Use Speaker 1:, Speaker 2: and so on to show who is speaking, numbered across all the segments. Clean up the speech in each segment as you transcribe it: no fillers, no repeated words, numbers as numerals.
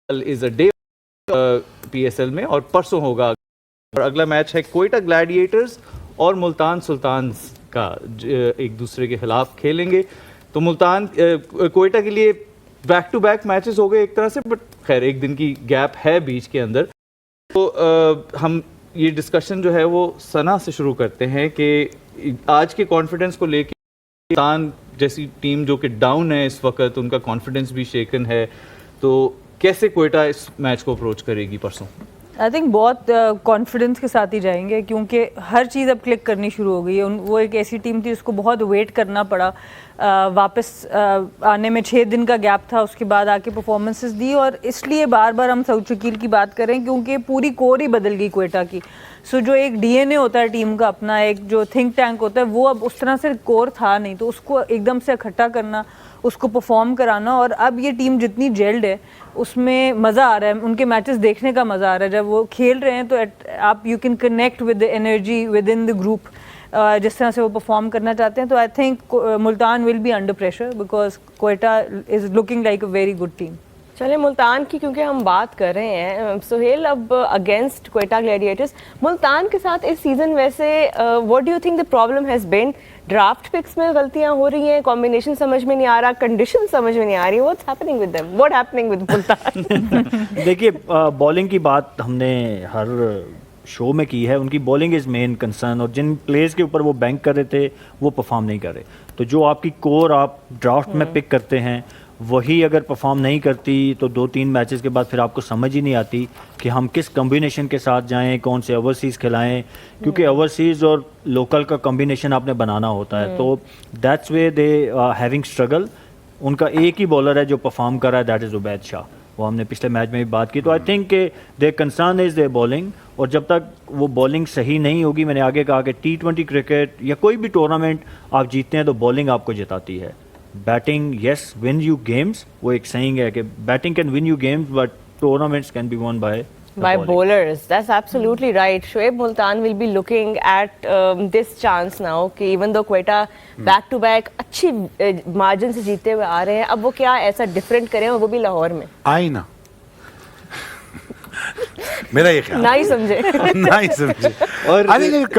Speaker 1: Is a day PSL में, और परसों होगा और अगला मैच है कोयटा ग्लैडिएटर्स और मुल्तान सुल्तान्स का, एक दूसरे के खिलाफ खेलेंगे। तो मुल्तान कोयटा के लिए बैक टू बैक मैचेस हो गए एक तरह से, बट खैर एक दिन की गैप है बीच के अंदर। तो हम ये डिस्कशन जो है वो सना से शुरू करते हैं कि आज के कॉन्फिडेंस को लेकर मुल्तान जैसी टीम जो कि डाउन है इस वक्त, उनका कॉन्फिडेंस भी शेकन है, तो कैसे कोयटा इस मैच को अप्रोच करेगी परसों?
Speaker 2: आई थिंक बहुत कॉन्फिडेंस के साथ ही जाएंगे, क्योंकि हर चीज़ अब क्लिक करनी शुरू हो गई है। वो एक ऐसी टीम थी जिसको बहुत वेट करना पड़ा, वापस आने में 6 दिन का गैप था, उसके बाद आके परफॉर्मेंसेस दी, और इसलिए बार बार हम सऊद शकील की बात करें क्योंकि पूरी कोर ही बदल गई कोयटा की। सो जो एक डीएनए होता है टीम का अपना, एक जो थिंक टैंक होता है, वो अब उस तरह से कोर था नहीं, तो उसको एकदम से इकट्ठा करना, उसको परफॉर्म कराना, और अब ये टीम जितनी जेल्ड है उसमें मज़ा आ रहा है, उनके मैचेस देखने का मज़ा आ रहा है। जब वो खेल रहे हैं तो आप you can connect with the energy with in the group, जिस तरह से वो परफॉर्म करना चाहते हैं। तो I think Multan will be under pressure because Quetta is looking like a very good team.
Speaker 3: चलिए मुल्तान की क्योंकि हम बात कर रहे हैं सुहेल, अब अगेंस्ट कोयटा ग्लैडिएटर्स मुल्तान के साथ इस सीज़न वैसे what do you think the problem has been? Draft picks में गलतियां हो रही हैं, कॉम्बिनेशन समझ में नहीं आ रहा, कंडीशन समझ में नहीं आ रही, what's happening with them, what happening with Multan?
Speaker 4: देखिए, बॉलिंग की बात हमने हर शो में की है, उनकी बॉलिंग इज़ मेन कंसर्न, और जिन प्लेयर्स के ऊपर वो बैंक कर रहे थे वो परफॉर्म नहीं कर रहे। तो जो आपकी कोर आप ड्राफ्ट में पिक करते हैं वही अगर परफॉर्म नहीं करती तो 2-3 मैचेस के बाद फिर आपको समझ ही नहीं आती कि हम किस कॉम्बिनेशन के साथ जाएं, कौन से ओवरसीज़ खिलाएं, क्योंकि ओवरसीज़ और लोकल का कॉम्बिनेशन आपने बनाना होता है। तो that's way they having struggle. उनका एक ही बॉलर है जो परफॉर्म कर रहा है, दैट इज़ उबैद शाह, वो हमने पिछले मैच में भी बात की। तो I think they concern is they bowling, और जब तक वो बॉलिंग सही नहीं होगी, मैंने आगे कहा कि T20 क्रिकेट या कोई भी टूर्नामेंट आप जीतते हैं तो बॉलिंग आपको जिताती है। Batting yes win you games, वो एक सेइंग है कि batting can win you games but tournaments can be one by
Speaker 3: bowlers. That's absolutely right. Shoaib Multan will be looking at this chance now कि even though Quetta back to back अच्छी margin से जीते हुए आ रहे हैं, अब वो क्या ऐसा डिफरेंट करें, और वो भी लाहौर में?
Speaker 5: आई ना मेरा ये ख्याल
Speaker 3: ना ही समझे
Speaker 1: और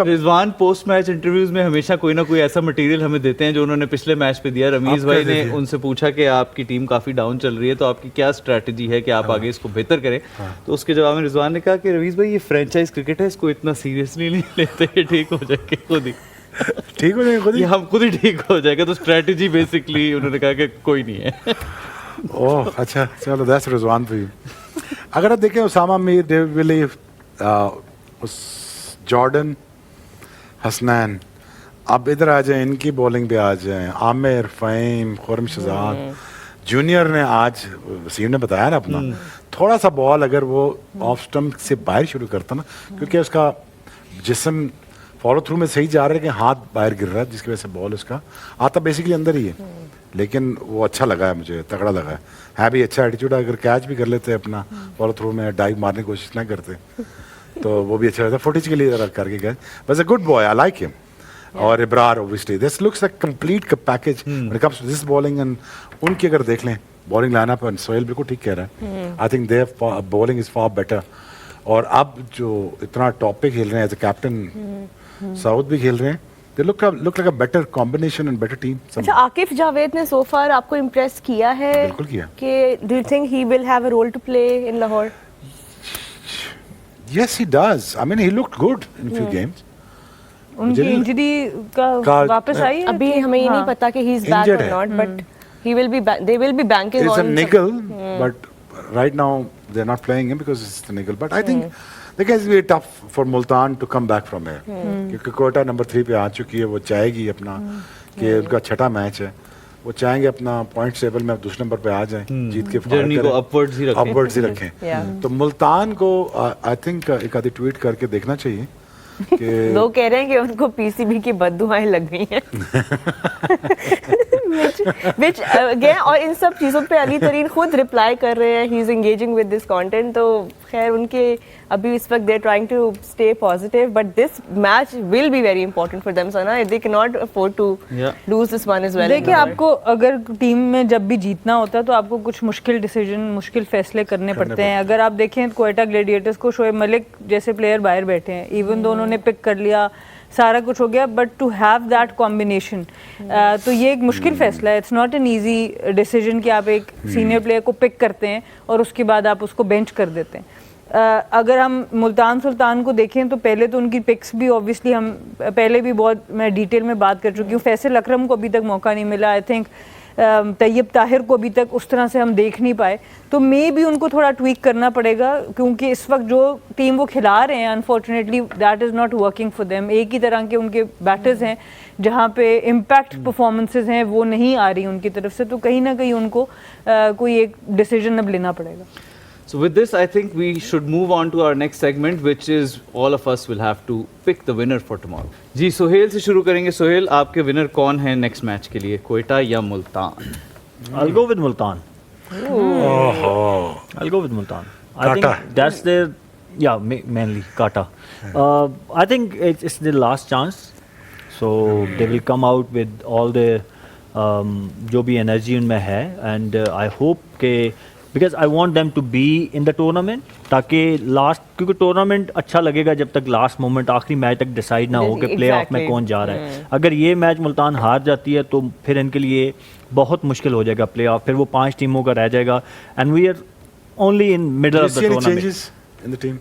Speaker 1: रिजवान पोस्ट मैच इंटरव्यूज में हमेशा कोई ना कोई ऐसा मटेरियल हमें देते हैं जो उन्होंने पिछले मैच पे दिया। रमीज भाई ने उनसे पूछा कि आपकी टीम काफी डाउन चल रही है, तो आपकी क्या स्ट्रेटजी है कि आप आगे इसको बेहतर करें? तो उसके जवाब में रिजवान ने कहा कि रमीज भाई ये फ्रेंचाइज क्रिकेट है, इसको इतना सीरियसली नहीं लेते, ठीक हो जाएगा खुद ही,
Speaker 5: ठीक हो जाएगा खुद ही,
Speaker 1: हम खुद ही ठीक हो जाएगा। तो स्ट्रेटजी बेसिकली उन्होंने कहा कि कोई नहीं है।
Speaker 5: ओह अच्छा, चलो दैट्स रिजवान फॉर यू। अगर आप देखें उसामा मीर, डेविड विली, उस जॉर्डन, हसनैन, अब इधर आ जाए, इनकी बॉलिंग पे आ जाए, आमिर, फ़हीम, खुरम शहजाद जूनियर ने आज वसीम ने बताया ना अपना, थोड़ा सा बॉल अगर वो ऑफ स्टम्प से बाहर शुरू करता ना, क्योंकि उसका जिस्म फॉलो थ्रू में सही जा रहा है कि हाथ बाहर गिर रहा है, जिसकी वजह से बॉल उसका आता बेसिकली अंदर ही है, लेकिन वो अच्छा लगा है मुझे, तगड़ा लगा है भी अच्छा एटीट्यूड है। अगर कैच भी कर लेते अपना फॉलो थ्रू में, डाइव मारने की कोशिश ना करते तो वो भी अच्छा रहता। फुटेज के लिए करके गए, बस a good boy, I like him. और Ibrar obviously this looks like complete package when it comes to this bowling. And उनकी अगर देख लें बॉलिंग लाइनअप, पर सोहेल बिल्कुल ठीक कह रहा है, I think their bowling is far better. और अब जो इतना टॉप पे खेल रहे हैं एज अ कैप्टन, साउथ भी खेल रहे हैं, they look like a better combination and better team.
Speaker 3: अच्छा, आकिफ जावेद ने so far आपको इम्प्रेस किया है?
Speaker 5: बिल्कुल किया।
Speaker 3: कि do you think he will have a role to play in Lahore?
Speaker 5: Yes, he does. I mean, he looked good in few games.
Speaker 2: उनकी injury का वापस आई है?
Speaker 3: अभी हमें ये नहीं पता कि he is back or not, but he will be they will be banking on.
Speaker 5: It's a niggle, but right now they're not playing him because it's the niggle. But I think देखिए it's very tough for Multan to come back from here, क्योंकि Quetta number 3 पे आ चुकी है, वो चाहेगी अपना कि उनका छठा मैच है, वो चाहेंगे अपना पॉइंट टेबल में दूसरे नंबर पे आ जाएं, जीत के
Speaker 1: जर्नी को अपवर्ड्स ही रखें।
Speaker 5: तो मुल्तान को आई थिंक एक आधी ट्वीट करके देखना चाहिए कि
Speaker 3: लोग कह रहे हैं कि उनको पीसीबी की बददुआएं लग गई हैं which again, और इन सब चीज़ों पे अली तरीन खुद रिप्लाई कर रहे हैं, he is engaging with this content. तो खैर उनके अभी इस वक्त they trying to stay positive, but this match will be very important for them सना, they can not afford to lose this one as well.
Speaker 2: देखिए, आपको अगर टीम में जब भी जीतना होता है तो आपको कुछ मुश्किल डिसीजन, मुश्किल फैसले करने पड़ते हैं। अगर आप देखें कोयटा ग्लेडिएटर्स को शोएब मलिक जैसे प्लेयर बाहर बैठे हैं, इवन दो उन्होंने पिक कर लिया, सारा कुछ हो गया, but to have that combination, तो ये एक मुश्किल फैसला है। It's not an easy decision कि आप एक सीनियर प्लेयर को पिक करते हैं और उसके बाद आप उसको बेंच कर देते हैं। अगर हम मुल्तान सुल्तान को देखें तो पहले तो उनकी पिक्स भी ऑब्वियसली हम पहले भी बहुत मैं डिटेल में बात कर चुकी हूँ। फैसल अकरम को अभी तक मौका नहीं मिला, आई थिंक तैयब ताहिर को अभी तक उस तरह से हम देख नहीं पाए, तो मे भी उनको थोड़ा ट्वीक करना पड़ेगा, क्योंकि इस वक्त जो टीम वो खिला रहे हैं unfortunately that is not working for them. एक ही तरह के उनके बैटर्स हैं जहाँ पे इम्पैक्ट परफॉर्मेंसेज हैं वो नहीं आ रही उनकी तरफ से, तो कहीं ना कहीं उनको कोई एक डिसीजन अब लेना पड़ेगा।
Speaker 1: So with this, I think we should move on to our next segment, which is all of us will have to pick the winner for tomorrow. जी सोहेल से शुरू करेंगे। सोहेल, आपके विनर कौन है नेक्स्ट मैच के लिए, कोयटा या Multan?
Speaker 4: I'll go with Multan. I'll go with Multan. I
Speaker 5: Kata.
Speaker 4: think that's their, mainly Kata. I think it's their last chance, so they will come out with all the जो भी energy उनमें है, and I hope के because I want them to be in the tournament, ताकि last, क्योंकि tournament अच्छा लगेगा जब तक लास्ट मोमेंट आखिरी मैच तक डिसाइड ना हो कि प्ले ऑफ में कौन जा रहा है। अगर ये मैच मुल्तान हार जाती है तो फिर इनके लिए बहुत मुश्किल हो जाएगा प्ले ऑफ, फिर वो 5 टीमों का रह जाएगा, and we are only in middle of the tournament.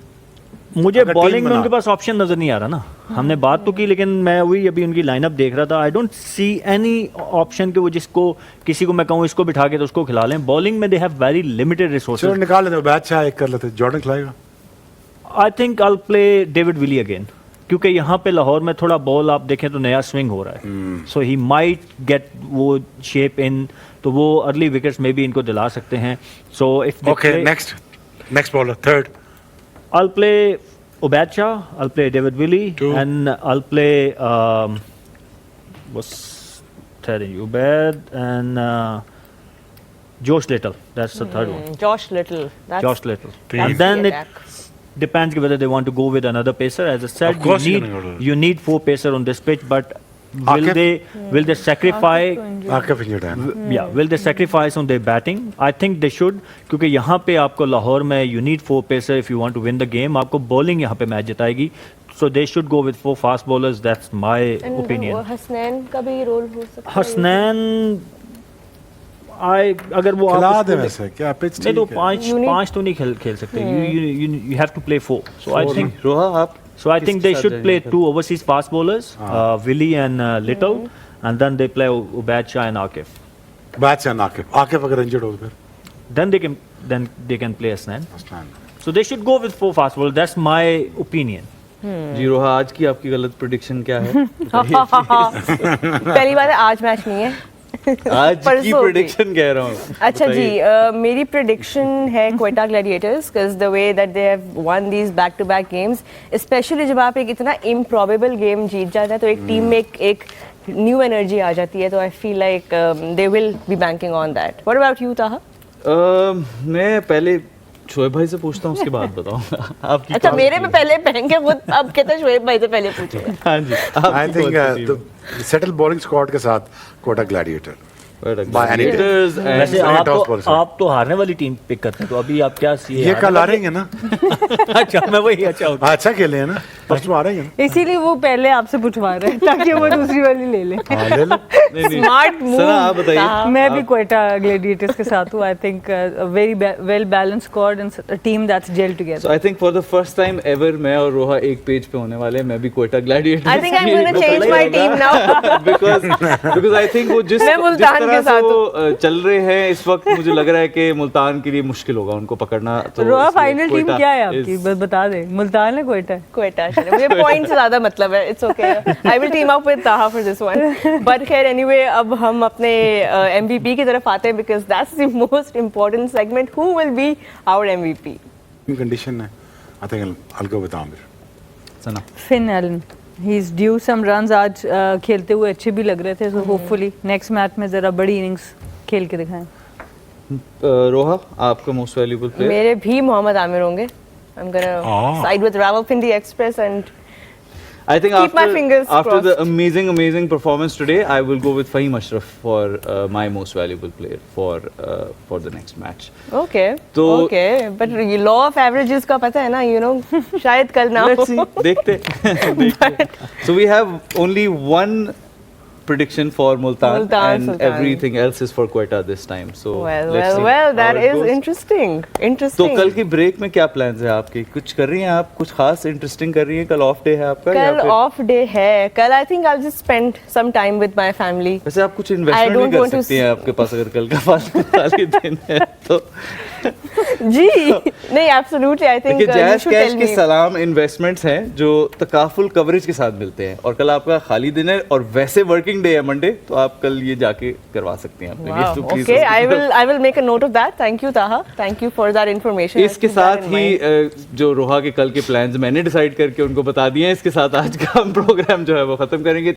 Speaker 4: मुझे बॉलिंग में उनके पास ऑप्शन नजर नहीं आ रहा ना। हमने बात तो की, लेकिन मैं वही अभी उनकी लाइनअप देख रहा था, I don't see any option कि वो जिसको किसी को मैं कहूँ इसको बिठा के तो उसको खिला लें। बॉलिंग में they have very limited resources.
Speaker 5: निकाल लेते, बैच एक कर लेते, जॉर्डन खिलाएगा।
Speaker 4: I think I will play David Willey again, क्योंकि यहाँ पे लाहौर में थोड़ा बॉल आप देखें तो नया स्विंग हो रहा है, सो ही माइट गेट वो शेप इन, तो वो अर्ली विकेट्स में भी इनको दिला सकते हैं। So if
Speaker 5: okay, next bowler, third
Speaker 4: I'll play Obad Shah, I'll play David Willey, and I'll play what's third? Obad and Josh Little. That's the third one.
Speaker 3: Josh Little.
Speaker 4: Josh Little. And then it depends whether they want to go with another pacer. As I said, you need 4 pacer on this pitch, but will they sacrifice? Will they sacrifice on their batting? I think they should, क्योंकि यहाँ पे आपको लाहौर में you need 4 pacer if you want to win the game. आपको bowling यहाँ पे match जिताएगी, so they should go with 4 fast bowlers. That's my opinion.
Speaker 3: Hasnain का भी रोल हो सकता है।
Speaker 4: हसनैन अगर वो
Speaker 5: खिला दे वैसे क्या पिच
Speaker 4: नहीं तो 5 तो नहीं खेल सकते। You have to play 4. So I think
Speaker 1: रोहा आप?
Speaker 4: So I think they should play 2 overseas fast bowlers, Willie and Little, and then they play Obad Shah and Akif.
Speaker 5: Batch and Akif अगर injured हो तो फिर
Speaker 4: then they can play Hasnan. So they should go with 4 fast bowlers. That's my opinion.
Speaker 1: जी रोहा, आज की आपकी गलत prediction क्या है?
Speaker 3: पहली बात है आज मैच नहीं है,
Speaker 1: आज की प्रेडिक्शन कह रहा हूँ।
Speaker 3: अच्छा जी, मेरी प्रेडिक्शन है Quetta gladiators, because the way that they have won these back to back games, especially जब आप एक इतना इम्प्रॉबेबल गेम जीत जाते हैं तो एक टीम में एक न्यू एनर्जी आ जाती है, तो I feel like they will be banking on that. What about you ताहा?
Speaker 1: मैं पहले शोएब भाई से पूछता हूँ, उसके बाद बताऊंगा आपकी।
Speaker 3: अच्छा, मेरे में पहले पहनेंगे खुद, अब कहते हैं शोएब भाई से पहले पूछेगा।
Speaker 1: हाँ जी,
Speaker 5: I think settle bowling squad के साथ कोटा ग्लैडिएटर।
Speaker 4: वैसे आप तो हारने वाली टीम पिक करते हैं, तो अभी आप क्या
Speaker 5: ये कल आ रहे हैं ना?
Speaker 4: अच्छा, मैं वही अच्छा
Speaker 5: खेले हैं ना, फर्स्ट में आ रहे हैं,
Speaker 2: इसीलिए वो पहले आपसे पूछवा रहे हैं ताकि वो दूसरी वाली ले लें।
Speaker 3: Smart move.
Speaker 1: आप बताइए।
Speaker 2: मैं भी क्वेटा ग्लैडिएटर्स के साथ हूँ। I think very well balanced squad and a team that's gel together.
Speaker 1: So I think for the first time ever मैं और रोहा एक पेज पे होने वाले हैं। मैं भी Quetta Gladiators,
Speaker 3: I think I am gonna change my team now,
Speaker 1: because I think वो जिस तरह से वो चल रहे हैं इस वक्त, मुझे लग रहा है कि मुल्तान के लिए मुश्किल होगा उनको पकड़ना। तो
Speaker 2: रोहा, फाइनल टीम क्या है आपकी, बस बता दे। मुल्तान है, क्वेटा है?
Speaker 3: क्वेटा। मुझे पॉइंट से ज्यादा मतलब है, it's okay, I will team up with Taha for this one. But खैर एनीवे, अब हम अपने एमवीपी की तरफ आते हैं, because that's the most important segment. Who will be our MVP?
Speaker 5: Condition है, I think I'll go with Amir.
Speaker 1: Sana?
Speaker 2: Finn Allen, he is due some runs. आज खेलते हुए अच्छे भी लग रहे थे, सो होपफुली नेक्स्ट मैच में ज़रा बड़ी इनिंग्स खेल के दिखाएं।
Speaker 1: रोहा, आपका मोस्ट वैल्यूबल प्लेयर?
Speaker 3: मेरे भी मोहम्मद आमिर होंगे। I'm gonna side with Rawalpindi Express and
Speaker 1: I think
Speaker 3: keep my fingers
Speaker 1: after the
Speaker 3: crossed.
Speaker 1: amazing performance today, I will go with Fahim Ashraf for my most valuable player for the next match.
Speaker 3: okay,
Speaker 1: तो-
Speaker 3: okay, but ये law of averages का पता है ना, you know, शायद कल ना
Speaker 1: Let's see,
Speaker 3: हो।
Speaker 1: देखते. So we have only one prediction for Multan,
Speaker 3: Multan
Speaker 1: and
Speaker 3: Sultan.
Speaker 1: everything else is for Quetta this time. So
Speaker 3: Well,
Speaker 1: let's
Speaker 3: well,
Speaker 1: see
Speaker 3: well,
Speaker 1: how
Speaker 3: that
Speaker 1: it
Speaker 3: is
Speaker 1: goes.
Speaker 3: interesting.
Speaker 1: तो
Speaker 3: Interesting.
Speaker 1: कल की break में क्या plans है आपके? कुछ कर रही हैं आप? कुछ खास इंटरेस्टिंग कर रही हैं? कल ऑफ डे है आपका? या
Speaker 3: कल
Speaker 1: फिर-
Speaker 3: ऑफ डे है। कल I think I'll just spend some time with my family.
Speaker 1: वैसे आप कुछ इन्वेस्टमेंट भी
Speaker 3: don't
Speaker 1: कर
Speaker 3: want to
Speaker 1: सकती हैं आपके पास, अगर कल का खाली दिन है तो।
Speaker 3: जी नहीं, absolutely, I think
Speaker 1: देखिए,
Speaker 3: you
Speaker 1: jazz
Speaker 3: should
Speaker 1: cash
Speaker 3: tell
Speaker 1: के
Speaker 3: me.
Speaker 1: सलाम इन्वेस्टमेंट्स हैं जो तकाफुल कवरेज के साथ मिलते हैं, और कल आपका खाली दिन है और वैसे वर्किंग डे है मंडे, तो आप कल ये जाके करवा सकती हैं अपने लिए।
Speaker 3: Wow,
Speaker 1: तो please
Speaker 3: okay,
Speaker 1: उसकी
Speaker 3: I will make a note of that. Thank you, Taha. Thank you for that information. I'll
Speaker 1: इसके
Speaker 3: keep that
Speaker 1: साथ
Speaker 3: in
Speaker 1: ही
Speaker 3: mind.
Speaker 1: जो रोहा के कल के प्लान्स मैंने डिसाइड करके उनको बता दिए हैं, इसके साथ आज का हम प्रोग्राम जो है वो ख़त्म करेंगे।